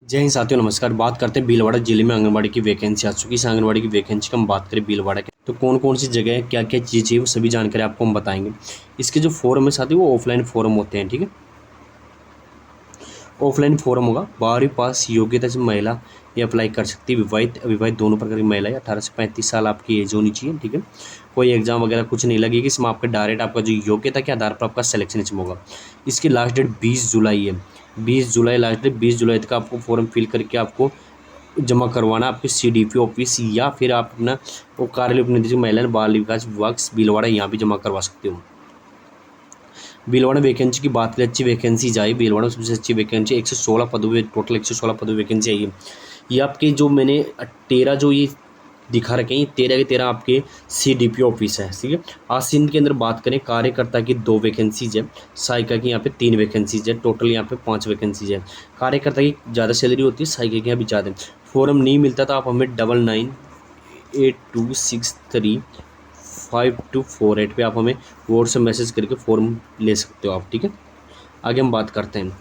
जय हिंद साथियों, नमस्कार। बात करते हैं भीलवाड़ा जिले में आंगनबाड़ी की वैकेंसी आ चुकी है। इस आंगनबाड़ी की वैकेंसी की हम बात करें भीलवाड़ा के, तो कौन कौन सी जगह है, क्या क्या चीज़ चाहिए, वो सभी जानकारी आपको हम बताएंगे। इसके जो फॉर्म है साथियों, वो ऑफलाइन फॉर्म होते हैं। ठीक है, ऑफलाइन फॉर्म होगा। 12वीं पास योग्यता से महिला ये अप्लाई कर सकती है। विवाहित अविवाहित दोनों प्रकार की महिला है। 18 से 35 साल आपकी एज होनी चाहिए। ठीक है, कोई एग्जाम वगैरह कुछ नहीं लगेगी इसमें। आपका डायरेक्ट आपका जो योग्यता के आधार पर आपका सिलेक्शन इसमें होगा। इसकी लास्ट डेट 20 जुलाई है। 20 जुलाई लास्ट डेट। 20 जुलाई तक आपको फॉर्म फिल करके आपको जमा करवाना आपके सीडीपी ऑफिस, या फिर आप अपना वो कार्यालय उपनिदेशक महिला एवं बाल विकास विभाग भीलवाड़ा यहाँ भी जमा करवा सकते हो। भीलवाड़ा वैकेंसी की बात करें, अच्छी वैकेंसी जाए भीलवाड़ा, सबसे अच्छी वैकेंसी 116 पदों पे, टोटल 116 पदों वैकेंसी आई है। ये आपके जो मैंने 13 जो ये दिखा रखे हैं, 13 के 13 आपके सीडीपी ऑफिस है। ठीक है, आज सिंध के अंदर बात करें, कार्यकर्ता की 2 वैकेंसीज है, सहायिका की यहाँ पे 3 वैकेंसीज है, टोटल यहाँ पे 5 वैकेंसीज है। कार्यकर्ता की ज़्यादा सैलरी होती है, सहायिका की यहाँ भी ज़्यादा है। फॉर्म नहीं मिलता तो आप हमें 9982635248 पे आप हमें व्हाट्सएप मैसेज करके फॉर्म ले सकते हो आप। ठीक है, आगे हम बात करते हैं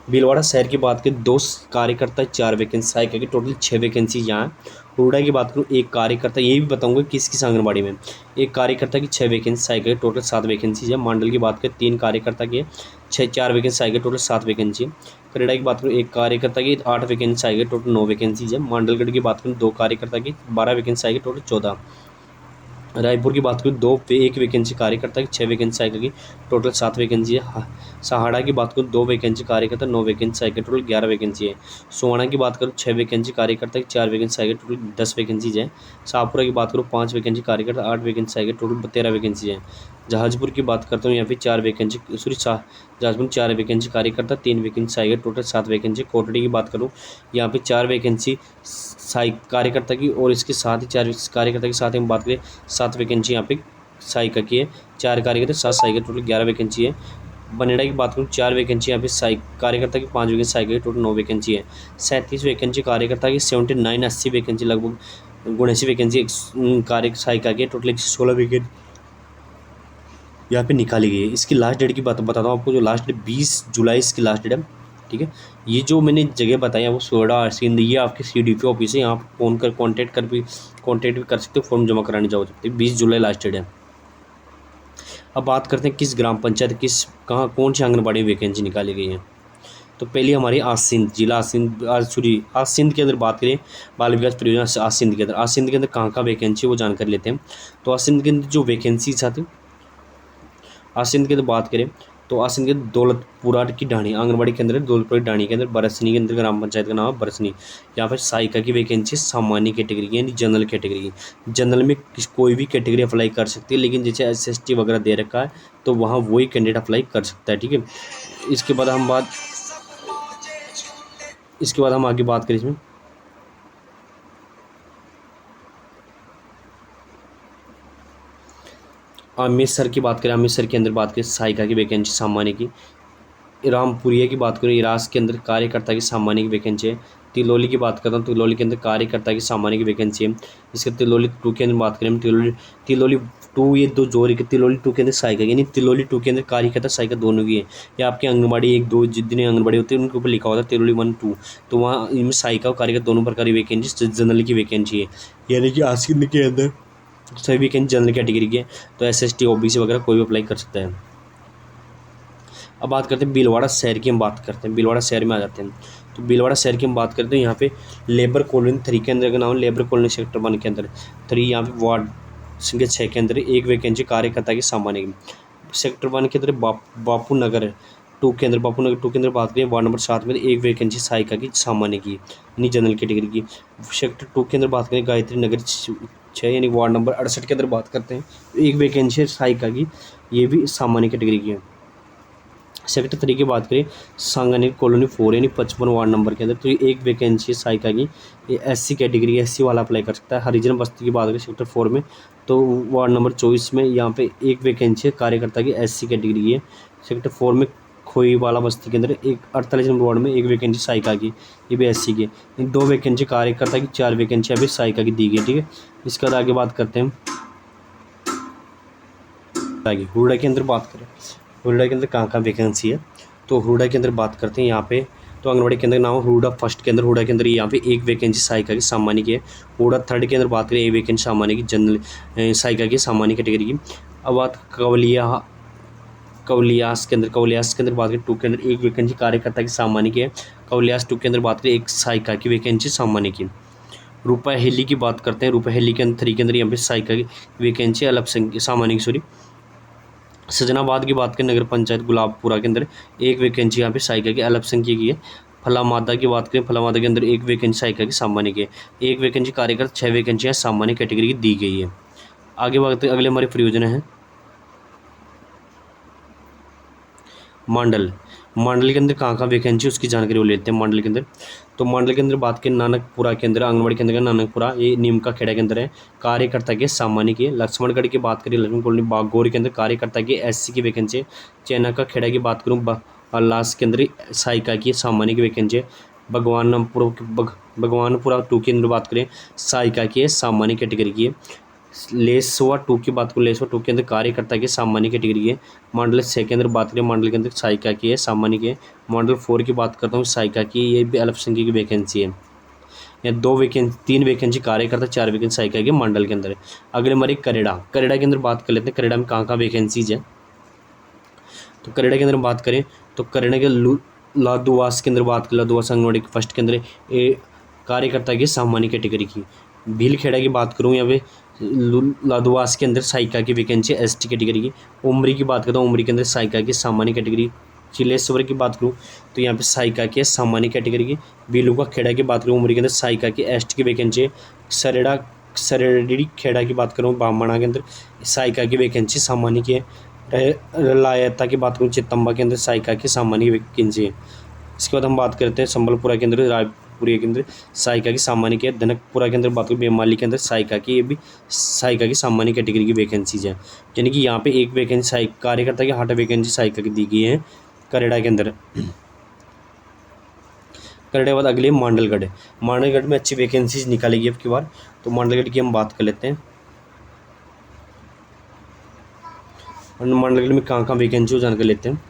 भीलवाड़ा शहर की। बात करें, 2 कार्यकर्ता 4 वैकेंसी, सहायिका की टोटल 6 वैकेंसी यहाँ है। हुडा की बात करूँ, 1 कार्यकर्ता, ये भी बताऊंगा किस किस आंगनबाड़ी में। 1 कार्यकर्ता की 6 वैकेंसी, सहायिका की टोटल 7 वैकेंसी है। मंडल की बात करें, 3 कार्यकर्ता की 4 वैकेंसी, सहायिका की टोटल 7 वैकेंसी है। करेड़ा की बात करूँ, 1 कार्यकर्ता की 8 वैकेंसी, सहायिका की टोटल 9 वैकेंसीज है। मंडलगढ़ की बात करूँ, 2 कार्यकर्ता की 12 वैकेंसी, सहायिका की टोटल 14। रायपुर की बात करूँ, 1 वैकेंसी कार्यकर्ता की, 6 वैकेंसी सहायिका की, टोटल 7 वैकेंसी है। सहाड़ा की बात करूँ, 2 वैकेंसी कार्यकर्ता, 9 वैकेंसी सहायिका, टोटल 11 वैकेंसी है। सोहाना की बात करूँ, 6 वैकेंसी कार्यकर्ता की, 4 वैकेंसी सहायिका, टोटल 10 वैकेंसीज है। शाहपुरा की बात करूँ, 5 वैकेंसी कार्यकर्ता, 8 वैकेंसी सहायिका, टोटल 13 वैकेंसी है। जहाजपुर की बात करता हूँ, यहाँ पे 4 वैकेंसी, जहाजपुर 4 वैकेंसी कार्यकर्ता, 3 वैकेंसी सहायिका, टोटल 7 वैकेंसी। कोटड़ी की बात करूँ, यहाँ पे 4 वैकेंसी कार्यकर्ता की, और इसके साथ ही 4 कार्यकर्ता के साथ ही हम बात करें, 7 वैकेंसी यहाँ पे सहायिका की है। 4 कार्यकर्ता, 7 सहायिका, टोटल 11 वैकेंसी है। बनेड़ा की बात करूँ, 4 वैकेंसी यहाँ पे कार्यकर्ता की, 5 वैकेंसी सहायिका की, टोटल 9 वैकेंसी है। 37 वैकेंसी कार्यकर्ता की, 80 वैकेंसी लगभग 79 वैकेंसी कार्य सहायिका की, टोटल 116 वैकेंसी यहाँ पे निकाली गई है। इसकी लास्ट डेट की बात बताता हूँ आपको। जो लास्ट डेट 20 जुलाई इसकी लास्ट डेट है। ठीक है, ये जो मैंने जगह बताई है वो सोडा सिंध, ये आपके सीडीपी ऑफिस है। यहाँ पर फ़ोन कर कॉन्टैक्ट भी कर सकते हो, फॉर्म जमा कराने जाओ सकते। 20 जुलाई लास्ट डेट है। अब बात करते हैं किस ग्राम पंचायत, कहाँ कौन सी आंगनबाड़ी वैकेंसी निकाली गई है। तो पहली हमारी आसिंद जिला, आसिंद के अंदर बात करें, बाल विकास परियोजना आसिंद के अंदर। आसिंद के अंदर कहाँ कहाँ वैकेंसी है वो जानकारी लेते हैं। तो आसिंद के अंदर जो वैकेंसी साथी, आसिंद की तो बात करें तो आसिंद के दौलतपुरा की ढाणी आंगनबाड़ी केंद्र है। दौलतपुरा ढाणी के अंदर बरसनी के अंदर ग्राम पंचायत का नाम है बरसनी। यहाँ पर सहायिका की वैकेंसी सामान्य कैटेगरी की, यानी जनरल कैटेगरी की। जनरल में कोई भी कैटेगरी अप्लाई कर सकती है, लेकिन जैसे SST वगैरह दे रखा है तो वहाँ वही कैंडिडेट अप्लाई कर सकता है। ठीक है, इसके बाद हम आगे बात करें इसमें। अमृतसर की बात करें, अमृतसर के अंदर बात करें, सहायिका की वैकेंसी सामान्य की। रामपुरिया की बात करें, इरास के अंदर कार्यकर्ता की सामान्य की वैकेंसी है। तिलोली की बात करता हूँ, तिलोली के अंदर कार्यकर्ता की सामान्य की वैकेंसी है। इसके तिलोली 2 के अंदर बात करें, तिलोली 2, ये 2 जोड़ी के, तिलोली 2 के अंदर सहायिका, यानी तिलोली 2 के अंदर कार्यकर्ता सहायिका दोनों की है। या आपकी आंगनबाड़ी 1-2 जितनी आंगनबाड़ी होती है उनके ऊपर लिखा होता है तिलोली 1-2, तो वहाँ इनमें सहायिका और कार्यकर्ता दोनों प्रकार की वैकेंसी जनरल की वैकेंसी है। यानी कि आसिंद के अंदर सभी वैकेंसी जनरल कैटेगरी की है, तो SST OBC वगैरह कोई भी अप्लाई कर सकता है। अब बात करते हैं भीलवाड़ा शहर की, हम बात करते हैं भीलवाड़ा शहर में आ जाते हैं। तो भीलवाड़ा शहर की हम बात करते हैं, यहाँ पे लेबर कॉलोनी 3 के अंदर का नाम है, लेबर कॉलोनी सेक्टर 1 के अंदर 3, यहाँ पे वार्ड संख्या 6 के अंदर 1 वैकेंसी कार्यकर्ता की सामान्य की। सेक्टर 1 के अंदर बापू नगर 2 के अंदर, बापू नगर 2 के अंदर बात करें, वार्ड नंबर 7 में 1 वैकेंसी सहायिका की सामान्य की, यानी जनरल कैटेगरी की। सेक्टर 2 के अंदर बात करें, गायत्री नगर 6, यानी वार्ड नंबर 68 के अंदर बात करते हैं, 1 वैकेंसी सहायिका की, ये भी सामान्य कैटेगरी की है। सेक्टर 3 की बात करें, सांगानेर कॉलोनी 4, यानी 55 वार्ड नंबर के अंदर, तो ये 1 वैकेंसी सहायिका की, ये SC कैटेगरी, SC वाला अप्लाई कर सकता है। हरिजन बस्ती की बात करें सेक्टर 4 में, तो वार्ड नंबर 24 में यहाँ पे 1 वैकेंसी है कार्यकर्ता की, SC कैटेगरी की है। सेक्टर 4 में खोई वाला बस्ती के अंदर 48 नंबर वार्ड में 1 वैकेंसी सहायिका की, ये भी SC की। 2 वैकेंसी कार्यकर्ता की, 4 वैकेंसी अभी सहायिका की दी गई। ठीक है, इसके बाद आगे बात करते हैं आगे हुडा के अंदर बात करें, हुडा के अंदर कहाँ कहाँ वैकेंसी है। तो हुडा के अंदर बात करते हैं, यहाँ पे तो आंगनबाड़ी केंद्र नाम हुडा फर्स्ट के अंदर, हुडा के अंदर यहाँ पे एक वैकेंसी सहायिका की सामान्य की है। हुडा थर्ड के अंदर बात करें एक वैकेंसी सामान्य की जनरल सहायिका की सामान्य कैटेगरी की। अब बात कवलियास के अंदर बात करें टू के अंदर एक वैकेंसी कार्यकर्ता की सामान्य की है। कवलियास टू के अंदर बात करें एक सहायिका की वैकेंसी सामान्य की। रूपाहेली की बात करते हैं, रूपाहेली के अंदर 3 के अंदर यहाँ पे सहायिका की वैकेंसी अल्पसंख्यक सामान्य की, सॉरी। सजनाबाद की बात करें नगर पंचायत गुलाबपुरा के अंदर एक वैकेंसी यहाँ पे सहायिका की अल्पसंख्यक की है। फलामादा की बात करें, फलामादा के अंदर एक वैकेंसी सहायिका की सामान्य की है। एक वैकेंसी कार्यकर्ता, 6 वैकेंसियाँ सामान्य कैटेगरी की दी गई है। आगे बात करें, अगले हमारी परियोजना है मंडल। मंडल के अंदर कहाँ वैकेंसी उसकी जानकारी वो लेते हैं मंडल के अंदर। तो मंडल के अंदर बात करें नानकपुरा के अंदर, आंगनबाड़ी केंद्र का नानकपुरा, ये नीम का खेड़ा के अंदर है। कार्यकर्ता के सामान्य की। लक्ष्मणगढ़ की बात करें, लक्ष्मण कॉलोनी बागोर के अंदर कार्यकर्ता की एससी की वैकेंसी है। चैना का खेड़ा की बात करूँ अल्लास के अंदर सहायिका की सामान्य की वैकेंसी है। भगवानपुरा 2 के अंदर बात करें सहायिका की है सामान्य कैटेगरी की है। लेसवा 2 की बात करूँ, लेसवा 2 के अंदर कार्यकर्ता की सामान्य कैटेगरी है। मंडल 6 के अंदर बात करें, मंडल के अंदर सहायिका की है सामान्य की है। मंडल 4 की बात करता हूँ सहायिका की, ये भी अल्पसंख्यक की वैकेंसी है। या 3 वैकेंसी कार्यकर्ता, 4 वैकेंसी सहायिका की मंडल के अंदर है। अगले हमारे करेड़ा के अंदर बात कर लेते हैं, करेड़ा में कहाँ वैकेंसीज है। तो करेड़ा के अंदर बात करें तो करेड़ा के लादुवास के अंदर बात करें, लादुवास आंगनबाड़ी फर्स्ट के अंदर कार्यकर्ता की सामान्य कैटेगरी की। भीलखेड़ा की बात करूँ, यहाँ पे लादुवास के अंदर सहायिका की वैकेंसी एसटी कैटेगरी की। उमरी की बात करता हूँ, उमरी के अंदर सहायिका की सामान्य कैटेगरी। चिलेश्वर की बात करूँ तो यहाँ पे सहायिका की सामान्य कैटेगरी की। बीलू का खेड़ा की बात करूँ, उमरी के अंदर सहायिका की एसटी की वैकेंसी है। सरेडी खेड़ा की बात करूँ, बामणा के अंदर सहायिका की वैकेंसी सामान्य की है। रलायता की बात करूँ, चितंबा के अंदर सहायिका की सामान्य वैकेंसी है। इसके बाद हम बात करते हैं संबलपुरा के अंदर, रायपुर के अंदर सहायिका की सामान्य की है। धनकपुरा के अंदर बात करूँ, बेमाली के अंदर सहायिका की, ये भी सहायिका की सामान्य कैटेगरी की वैकेंसीज है। यानी कि यहाँ पे एक वैकेंसी कार्यकर्ता की 8 वैकेंसी सहायिका की दी गई है करेड़ा के अंदर। करेड़ा के बाद अगले मांडलगढ़। मांडलगढ़ में अच्छी वैकेंसीज निकालेगी अब की बार, तो मांडलगढ़ की हम बात कर लेते हैं। मांडलगढ़ में कहाँ वैकेंसी हो जानकर लेते हैं।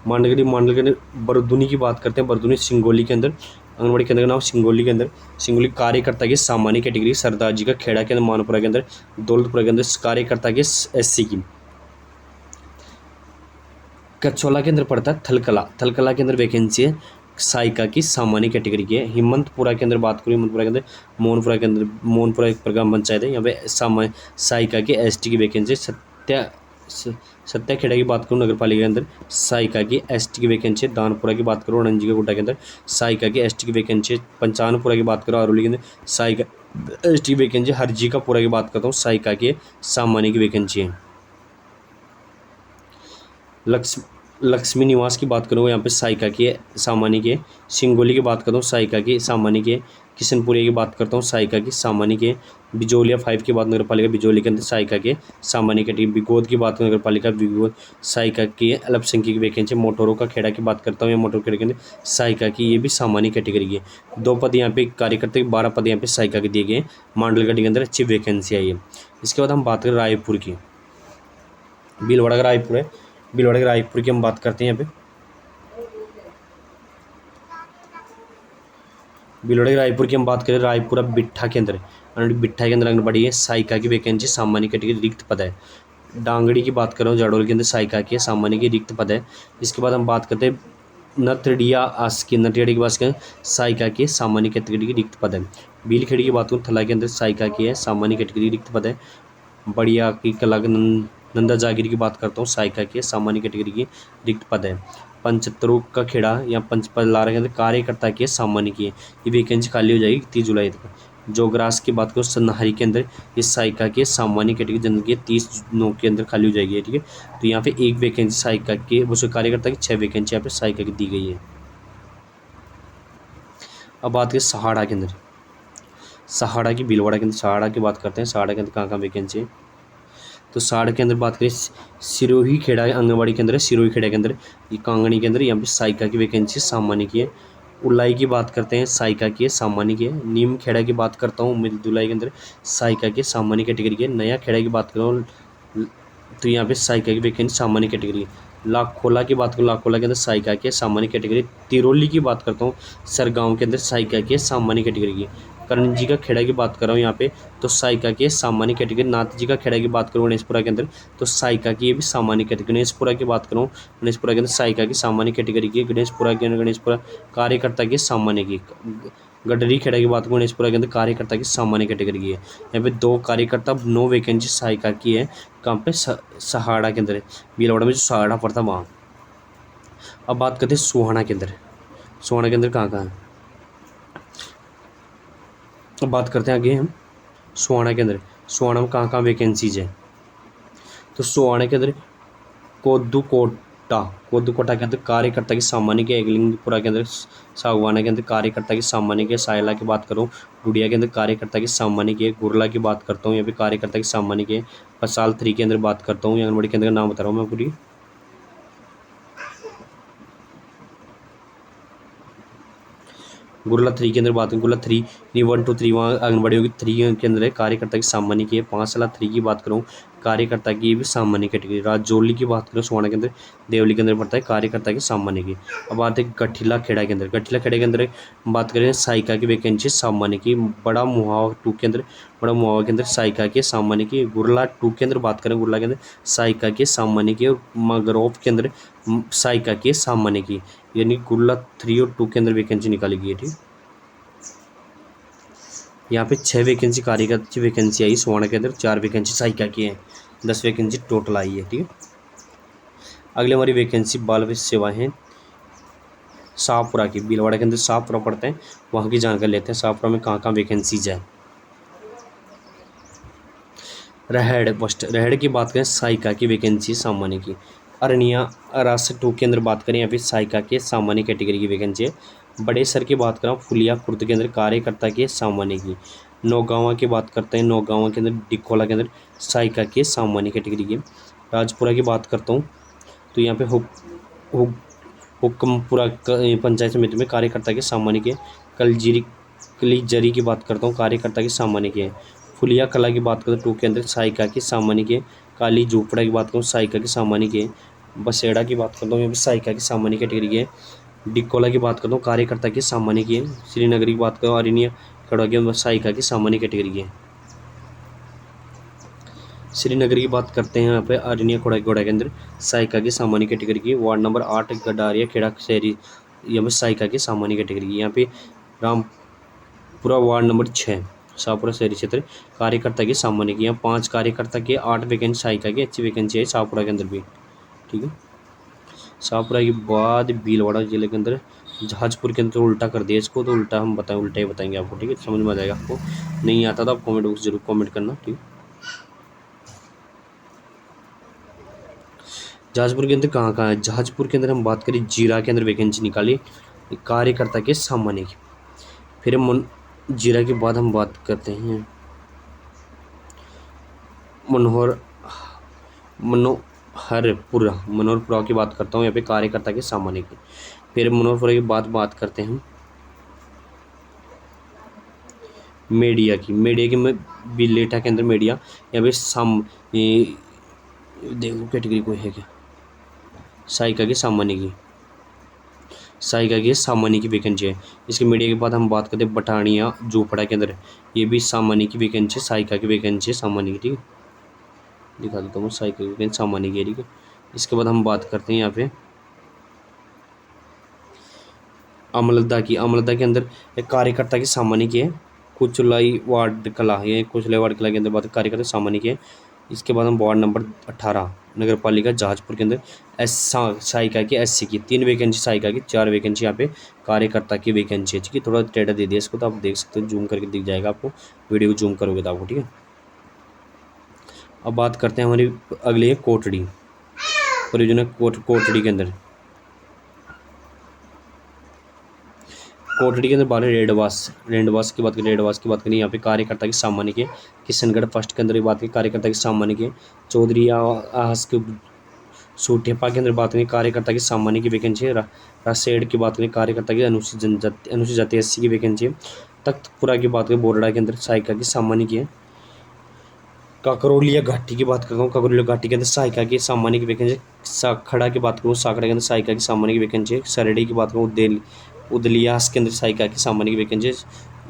मांडलगढ़ बरदुनी की बात करते हैं, बरदुनी सिंगोली के अंदर, आंगनबाड़ी केंद्र का नाम सिंगोली के अंदर। सिंगोली कार्यकर्ता की सामान्य कैटेगरी। सरदार जी का खेड़ा के अंदर, मानपुरा के अंदर, दौलतपुरा के अंदर कार्यकर्ता के एससी की। कचौला के अंदर पड़ता है थलकला के अंदर वैकेंसी है सहायिका की सामान्य कैटेगरी की है। हिम्मतपुरा के अंदर बात करूँ, हिम्मतपुरा के अंदर मोहनपुरा एक प्रग्राम पंचायत है, यहाँ पे सहायिका की एसटी की वैकेंसी। सत्याखेड़ा की बात करूँ, नगर पालिका के अंदर सहायिका की एसटी की वैकेंसी। दानपुरा की बात करूँ, रणजी का गुड्डा के अंदर सहायिका की एसटी की वैकेंसी। पंचानपुरा की बात करूँ, अरोली के अंदर सहायिका एसटी की वैकेंसी। हरजी का पूरा की बात करता हूँ, सहायिका की सामान्य की वैकेंसी है। लक्ष्मी निवास की बात करूँ, यहाँ पे सहायिका की सामान्य की है। सिंगोली की बात करता हूँ, सहायिका की सामान्य की है। किशनपुरी की बात करता हूँ, सहायिका की सामान्य की है। बिजोलिया 5 की बात नगर पालिका बिजोली के अंदर सहायिका के सामान्य कैटेगरी। बिगोद की बात नगर पालिका बिगोद सहायिका की अल्पसंख्यक की वैकेंसी। मोटोरो का खेड़ा की बात करता हूँ, या मोटोरो खेड़ा के अंदर सहायिका की, ये भी सामान्य कैटेगरी की है। 2 पद यहाँ पे कार्यकर्ता के, 12 पद यहाँ पे सहायिका के दिए गए। मांडलगढ़ के अंदर अच्छी वैकेंसी आई है। इसके बाद हम बात करें रायपुर की। भीलवाड़ा का रायपुर है, भीलवाड़ा के रायपुर की हम बात करते हैं। यहाँ पे भीलवाड़ा के रायपुर की हम बात करें, रायपुरा बिट्ठा के अंदर, बिट्ठा के अंदर आंगनबाड़ी है सहायिका की वैकेंसी सामान्य कैटेगरी रिक्त पद है। डांगड़ी की बात कर रहा हूँ, जाडोल के अंदर सहायिका की सामान्य की रिक्त पद है। इसके बाद हम बात करते हैं नतड़िया की बात करें, सहायिका की सामान्य कैटेगरी की रिक्त पद है। भीलखेड़ी की बात करूँ, थला के अंदर सहायिका की है सामान्य कैटेगरी रिक्त पद है। बढ़िया की कला नंदा जागीर की बात करता हूँ, सहायिका की सामान्य कैटेगरी की रिक्त पद है। पंचतरू का खेड़ा या पंचपल्लारा के अंदर कार्यकर्ता की सामान्य की है, ये वैकेंसी खाली हो जाएगी 30 जुलाई तक। जोगरास की बात करो, सन्नाहरी के अंदर इस सहायिका के सामान्य कैटेगरी जनरल की 30 नौ के अंदर खाली हो जाएगी, ठीक है। तो यहाँ पे एक वैकेंसी सहायिका के, वो कार्यकर्ता की 6 वैकेंसी यहाँ पे सहायिका की दी गई है। अब बात करें सहाड़ा के अंदर, सहाड़ा की भीलवाड़ा के अंदर सहाड़ा की बात करते हैं। सहाड़ा के अंदर कहाँ वैकेंसी है, तो सहाड़ा के अंदर बात करें सिरोही खेड़ा आंगनबाड़ी के अंदर है, सिरोही खेड़ा के अंदर, ये कांगड़ी के अंदर यहाँ पे सहायिका की वैकेंसी सामान्य की है। उलाई की बात करते हैं सहायिका की है, सामान्य की है। नीम खेड़ा की बात करता हूँ मृदुलाई के अंदर सहायिका की सामान्य कैटेगरी की है। नया खेड़ा की बात करूँ तो यहाँ पे सहायिका की वैकेंसी सामान्य कैटेगरी है। लाखोला की बात करूँ, लाखोला के अंदर सहायिका की सामान्य कैटेगरी। तिरोली की बात करता हूँ, सरगांव के अंदर सहायिका की सामान्य कैटेगरी की। करण जी का खेड़ा की बात कर रहा हूँ यहाँ पे तो सहायिका की सामान्य कैटेगरी। नाथ जी का खेड़ा की बात करूँ गणेशपुरा के अंदर तो सहायिका की ये भी सामान्य कैटेगरी। गणेशपुरा की बात करूँ, गणेशपुरा के अंदर सहायिका की सामान्य कैटेगरी की। गणेशपुरा के अंदर गणेशपुरा कार्यकर्ता की सामान्य की। गडरी खेड़ा की बात करूँ गणेशपुरा के अंदर कार्यकर्ता की सामान्य कैटेगरी की है। यहाँ पे 2 कार्यकर्ता 9 वैकेंसी सहायिका की है। कहाँ पे सहाड़ा के अंदर है, भीलवाड़ा में जो सहाड़ा पड़ता वहाँ। अब बात करते हैं सोहाना के अंदर। सोहाना के अंदर कहाँ कहाँ है, अब बात करते हैं आगे हम सोहाना के अंदर। सोहाना में कहाँ कहाँ वैकेंसीज है तो सोहाना के अंदर कोदुकोटा, कोदुकोटा के अंदर कार्यकर्ता की सामान्य के। एकलिंगपुरा के अंदर सागवाना के अंदर कार्यकर्ता की सामान्य के। सायला की बात करूँ डुडिया के अंदर कार्यकर्ता की सामान्य के। गुरला की बात करता हूँ यहाँ पे कार्यकर्ता की सामान्य के। पसाल 3 के अंदर बात करता हूँ, आंगनबाड़ी के अंदर नाम बता रहा हूँ मैं पूरी। गुरला 3 के अंदर बात करें, गुरला 3 नहीं 1 2 3 वहाँ आंगनबाड़ी होगी। 3 के अंदर है कार्यकर्ता की सामान्य की है। 5/3 की बात करूँ कार्यकर्ता की भी सामान्य कैटेगरी। राजौली की बात करूँ सोहाना के अंदर देवली के अंदर पड़ता है कार्यकर्ता की सामान्य की। अब बात है गठिला खेड़ा के अंदर। गठिला खेड़ा के अंदर बात करें सहायिका की वैकेंसी सामान्य की। बड़ा मुहावा 2 के अंदर, बड़ा मुहावा के अंदर सहायिका की सामान्य की। गुरला 2 के अंदर बात करें, गुरला के अंदर सहायिका की सामान्य की। और मगरौफ के अंदर सहायिका की सामान्य की। यानी गुरला 3 और 2 के अंदर वैकेंसी निकाली गई है। ठीक, यहाँ पे 6 वैकेंसी कार्यकर्ता की वैकेंसी आई सोहाना के अंदर, 4 वैकेंसी सहायिका की है, 10 वैकेंसी टोटल आई है। ठीक है, अगले हमारी वैकेंसी बाल सेवा है शाहपुरा की। भीलवाड़ा के अंदर शाहपुरा पड़ते हैं, वहाँ की जानकारी लेते हैं शाहपुरा में कहाँ कहाँ वैकेंसीज है। रहड़ फर्स्ट, रहड़ की बात करें सहायिका की वैकेंसी सामान्य की। अरनिया रास 2 के अंदर बात करें यहाँ पे सहायिका के सामान्य कैटेगरी की वैकेंसी है। बड़े सर की बात करें फुलिया खुर्द के अंदर कार्यकर्ता के सामान्य की। नौगांवा की बात करते हैं, नौगांवा के अंदर डिकोला के अंदर सहायिका के सामान्य कैटेगरी की। राजपुरा की बात करता हूँ तो यहाँ पे हुक्मपुरा पंचायत समिति में कार्यकर्ता के सामान्य के। कलीजरी की बात करता हूँ कार्यकर्ता के सामान्य के। फुलिया कला की बात करूँ 2 के अंदर सहायिका के सामान्य के। काली झोपड़ा की बात करूँ सहायिका के सामान्य के। बसेड़ा की बात करता हूँ यहाँ पे सहायिका के सामान्य कैटेगरी के। डिकोला की बात करता हूँ कार्यकर्ता के सामान्य की है। श्रीनगर की बात करूँ अरनिया खड़ा के सहायिका की सामान्य कैटेगरी की है। श्रीनगर की बात करते हैं यहाँ पे अरनिया खोड़ा के अंदर सहायिका की सामान्य कैटेगरी की। वार्ड नंबर 8 गडारिया खेड़ा शहरी यहाँ पे सहायिका की सामान्य कैटेगरी की। यहाँ पे रामपुरा वार्ड नंबर 6 शाहपुरा शहरी क्षेत्र कार्यकर्ता की सामान्य की। यहाँ 5 कार्यकर्ता के 8 वैकेंसी सहायिका की अच्छी वैकेंसी है शाहपुरा के अंदर भी। ठीक है, शाहपुरा के बाद भीलवाड़ा जिले के अंदर जहाजपुर के अंदर तो उल्टा कर दिया इसको, तो उल्टा हम बताएं, उल्टा ही बताएंगे आपको। ठीक है, समझ में आ जाएगा। आपको नहीं आता तो आप कॉमेंट बॉक्स जरूर कॉमेंट करना। ठीक है, जहाजपुर के अंदर कहाँ कहाँ है, जहाजपुर के अंदर हम बात करें जीरा के अंदर वैकेंसी निकाली कार्यकर्ता के सामान्य की। फिर जीरा के बाद हम बात करते हैं मनोहरपुरा की बात करता हूँ यहाँ पे कार्यकर्ता के सामान्य की। फिर मनोहरपुरा के बाद बात करते हैं हम मीडिया की। मीडिया के में बिलेटा के अंदर मीडिया यहाँ पे देखो कैटेगरी कोई है क्या, सहायिका की सामान्य की। सहायिका की सामान्य की वैकेंसी है। इसके मीडिया के बाद हम बात करते हैं बटानिया जोपड़ा के अंदर, ये भी सामान्य की वैकेंसी, सहायिका की वैकेंसी है सामान्य की। ठीक है, दिखा देता हूँ सहायिका की वैकेंसी सामान्य की। ठीक है, इसके बाद हम बात करते हैं यहाँ पे अमलदा की। अमलदा के अंदर एक कार्यकर्ता की सामान्य की है। कुचलाई वार्ड कला है, कुचलाई वार्ड कला के अंदर बात कार्यकर्ता सामान्य की है। इसके बाद हम वार्ड नंबर 18 नगर पालिका जहाजपुर के अंदर सहायिका की SC की 3 वैकेंसी सहायिका की, 4 वैकेंसी यहाँ पे कार्यकर्ता की वैकेंसी है। ठीक है, थोड़ा टेढ़ा दे दिया इसको तो आप देख सकते हो, जूम करके दिख जाएगा आपको, वीडियो को जूम करोगे तो आपको। ठीक है, अब बात करते हैं हमारी अगली है कोटड़ी परियोजना। कोटड़ी के अंदर कोटड़ी के अंदर बारह रेडवास की बात करें यहाँ पे कार्यकर्ता की सामान्य के। किशनगढ़ फर्स्ट के अंदर बात की कार्यकर्ता की सामान्य के। चौधरी आहस के सूटेपा के अंदर बात करें कार्यकर्ता की सामान्य की वैकेंसी है। रासेड़ की बात करें कार्यकर्ता की अनुसूचित जाति एससी की वैकेंसी है। तख्तपुरा की बात करें बोरडा के अंदर सहायिका की सामान्य की है। काकरोलिया घाटी की बात करता हूँ, काकरोलिया घाटी के अंदर सहायिका की सामान्य की वैकेंसी। साखड़ा की बात करूँ, साखड़ा के अंदर सहायिका की सामान्य की वैकेंसी है। सरेडी की बात करूँ, उदलियास के अंदर सहायिका की सामान्य की वैकेंसी है।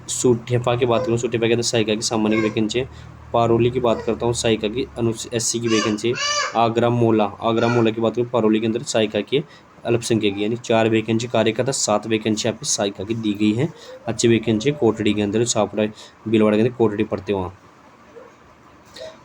सूटेपा की बात करूँ, सूटेपा के अंदर सहायिका की सामान्य की वैकेंसी है। पारोली की बात करता हूँ, सहायिका की एससी की वैकेंसी है। आगरा मोला की बात करूँ, पारोली के अंदर सहायिका की अल्पसंख्यक की, यानी 4 वैकेंसी कार्यकर्ता, 7 वैकेंसी आपकी सहायिका की दी गई है। अच्छी वैकेंसी कोटड़ी के अंदर, सापड़ा भीलवाड़ा के अंदर कोटड़ी पड़ते वहाँ।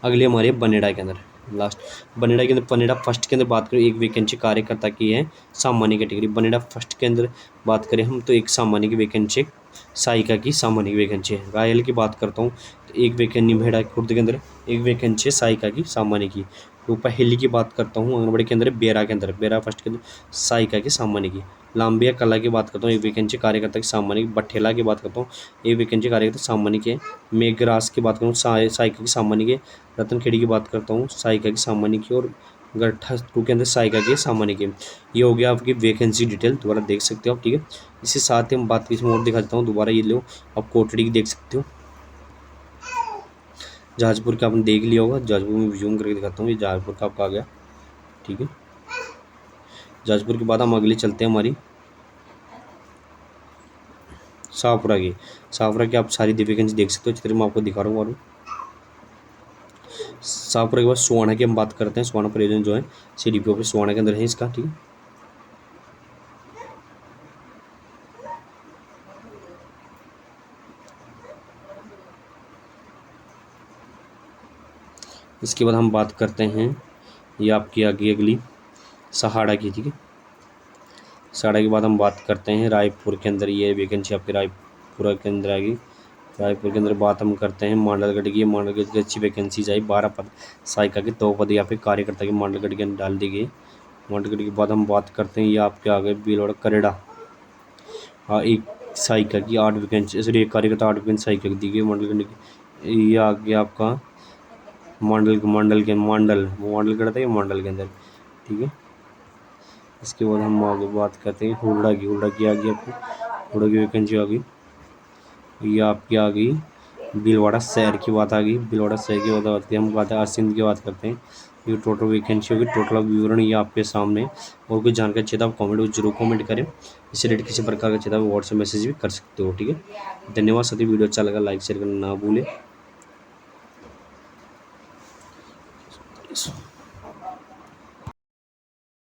अगली हमारी है बनेड़ा के अंदर, लास्ट बनेड़ा के अंदर, बनेड़ा फर्स्ट के अंदर बात करें एक वैकेंसी कार्यकर्ता की है सामान्य कैटेगरी। बनेड़ा फर्स्ट के अंदर बात करें हम तो एक सामान्य की वैकेंसी, सहायिका की सामान्य की वैकेंसी है। रायल की बात करता हूँ तो एक वैकेंसी, निम्हेड़ा खुर्द के अंदर एक वैकेंसी है सहायिका की सामान्य की। रूपाहेली की बात करता हूँ आंगनबाड़ी के अंदर, बेरा के अंदर, बेरा फर्स्ट के अंदर सहायिका की सामान्य की। लांबिया कला की बात करता हूँ एक वैकेंसी कार्यकर्ता की सामान्य की। बठेला की बात करता हूँ एक वैकेंसी कार्यकर्ता सामान्य की है। मेघराज की बात करूँ सहायिका की सामान्य की। रतनखेड़ी की बात करता हूँ सहायिका की सामान्य की। और गट्ठा 2 के अंदर सहायिका की सामान्य की। ये हो गया आपकी वैकेंसी डिटेल, दोबारा देख सकते हो आप, ठीक है। इसके साथ ही हम बात इसमें और दिखा देता हूँ, दोबारा ये लो आप कोटड़ी की देख सकते हो। जहाजपुर का आपने देख लिया होगा, जहाजपुर में जूम करके दिखाता हूँ, ये जहाजपुर का आपका आ गया, ठीक है। जहाजपुर के बाद हम अगले चलते हैं हमारी शाहपुरा की। शाहपुरा की आप सारी वैकेंसी देख सकते हो, चित्र में आपको दिखा रहा हूँ। और शाहपुरा के बाद सुवाना की हम बात करते हैं। सुवाना परियोजना जो है CDPO ऑफिस सुवाना के अंदर है इसका, ठीक है। इसके बाद हम बात करते हैं ये आपकी आगे अगली सहाड़ा की, ठीक है। सहाड़ा के बाद हम बात करते हैं रायपुर के अंदर, ये वैकेंसी आपकी रायपुर के अंदर आएगी। रायपुर के अंदर बात हम करते हैं मांडलगढ़ की। मांडलगढ़ की अच्छी वैकेंसी आई, 12 पद सहायिका के, 2 पद यहाँ पे कार्यकर्ता की मांडलगढ़ के अंदर डाल दी गई। मांडलगढ़ के बाद हम बात करते हैं ये आपके आ गए भीलवाड़ा करेड़ा। हाँ, एक सहायिका की 8 वैकेंसी, सॉरी एक कार्यकर्ता 8 वैकेंसी सहायिका की दी गई मांडलगढ़ की। ये आ गया आपका मांडल गढ़ था ये मांडल के अंदर, ठीक है। इसके बाद हम आगे बात करते हैं हुडा की आ गई आपकी, हुडा की वैकेंसी आ गई। ये आपकी आ गई भीलवाड़ा शहर की बात आ गई। भीलवाड़ा शहर की बात आती है, हम बात है सिंध की बात करते हैं। ये टोटल वैकेंसी होगी, टोटल विवरण ये आपके सामने। और कोई जानकारी चाहिए तो आप कमेंट जरूर कमेंट करें। इसी रिलेटेड किसी प्रकार का चाहिए तो आप व्हाट्सएप मैसेज भी कर सकते हो, ठीक है। धन्यवाद साथी, वीडियो अच्छा लगा लाइक शेयर करना ना भूलें।